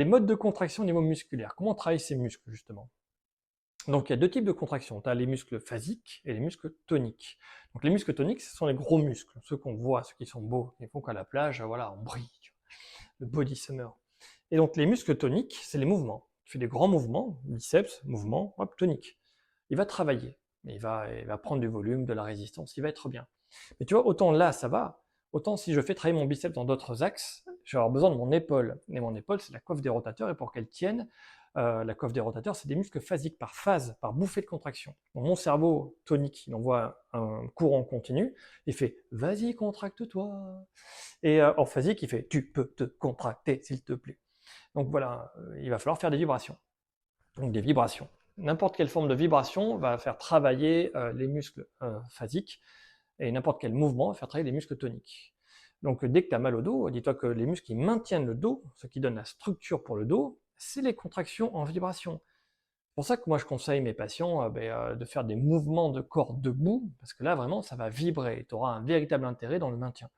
Les modes de contraction au niveau musculaire. Comment travaillent ces muscles, justement? Donc, il y a deux types de contractions. Tu as les muscles phasiques et les muscles toniques. Donc, les muscles toniques, ce sont les gros muscles, ceux qu'on voit, ceux qui sont beaux, qui font qu'à la plage, voilà, on brille, tu vois, le body summer. Et donc, les muscles toniques, c'est les mouvements. Tu fais des grands mouvements, biceps, mouvement, hop, tonique. Il va travailler, mais il va prendre du volume, de la résistance, il va être bien. Mais tu vois, autant là, ça va, autant si je fais travailler mon biceps dans d'autres axes, je vais avoir besoin de mon épaule. Et mon épaule, c'est la coiffe des rotateurs, et pour qu'elle tienne, la coiffe des rotateurs, c'est des muscles phasiques par phase, par bouffée de contraction. Donc mon cerveau tonique, il envoie un courant continu, il fait « vas-y, contracte-toi ». Et en phasique, il fait « tu peux te contracter, s'il te plaît ». Donc voilà, il va falloir faire des vibrations. Donc des vibrations. N'importe quelle forme de vibration va faire travailler les muscles phasiques, et n'importe quel mouvement va faire travailler les muscles toniques. Donc dès que tu as mal au dos, dis-toi que les muscles qui maintiennent le dos, ce qui donne la structure pour le dos, c'est les contractions en vibration. C'est pour ça que moi je conseille mes patients de faire des mouvements de corps debout, parce que là vraiment ça va vibrer, tu auras un véritable intérêt dans le maintien.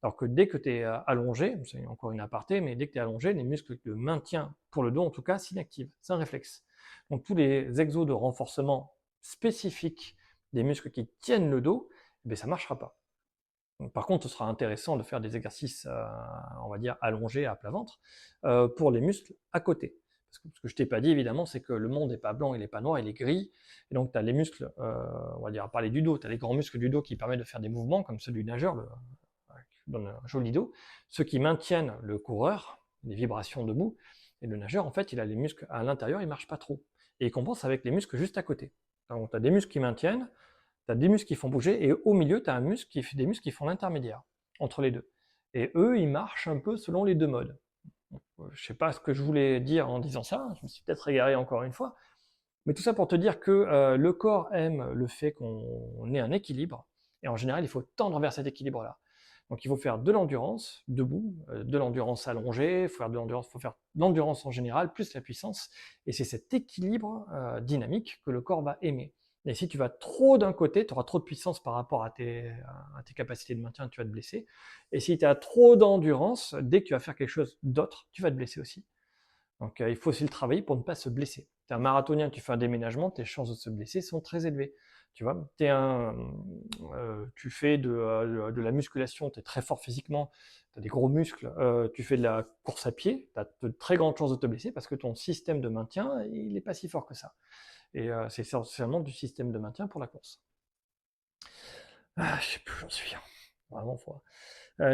Alors que dès que tu es allongé, c'est encore une aparté, mais dès que tu es allongé, les muscles de maintien pour le dos en tout cas s'inactivent, c'est un réflexe. Donc tous les exos de renforcement spécifiques des muscles qui tiennent le dos, ça ne marchera pas. Donc, par contre, ce sera intéressant de faire des exercices, on va dire, allongés à plat ventre, pour les muscles à côté. Parce que ce que je t'ai pas dit, évidemment, c'est que le monde n'est pas blanc, il n'est pas noir, il est gris. Et donc, tu as les muscles, on va dire, à parler du dos, tu as les grands muscles du dos qui permettent de faire des mouvements, comme ceux du nageur, qui donne un joli dos. Ceux qui maintiennent le coureur, les vibrations debout. Et le nageur, en fait, il a les muscles à l'intérieur, il ne marche pas trop. Et il compense avec les muscles juste à côté. Donc, tu as des muscles qui maintiennent, tu as des muscles qui font bouger, et au milieu, tu as des muscles qui font l'intermédiaire entre les deux. Et eux, ils marchent un peu selon les deux modes. Je sais pas ce que je voulais dire en disant ça, je me suis peut-être égaré encore une fois, mais tout ça pour te dire que le corps aime le fait qu'on ait un équilibre, et en général, il faut tendre vers cet équilibre-là. Donc il faut faire de l'endurance debout, de l'endurance allongée, il faut faire de l'endurance en général, plus la puissance, et c'est cet équilibre dynamique que le corps va aimer. Et si tu vas trop d'un côté, tu auras trop de puissance par rapport à tes capacités de maintien, tu vas te blesser. Et si tu as trop d'endurance, dès que tu vas faire quelque chose d'autre, tu vas te blesser aussi. Donc il faut aussi le travailler pour ne pas se blesser. Tu es un marathonien, tu fais un déménagement, tes chances de se blesser sont très élevées. Tu vois, tu fais de la musculation, tu es très fort physiquement, tu as des gros muscles, tu fais de la course à pied, tu as de très grandes chances de te blesser parce que ton système de maintien, il n'est pas si fort que ça. Et c'est essentiellement du système de maintien pour la course. Ah, je sais plus où j'en suis. Vraiment,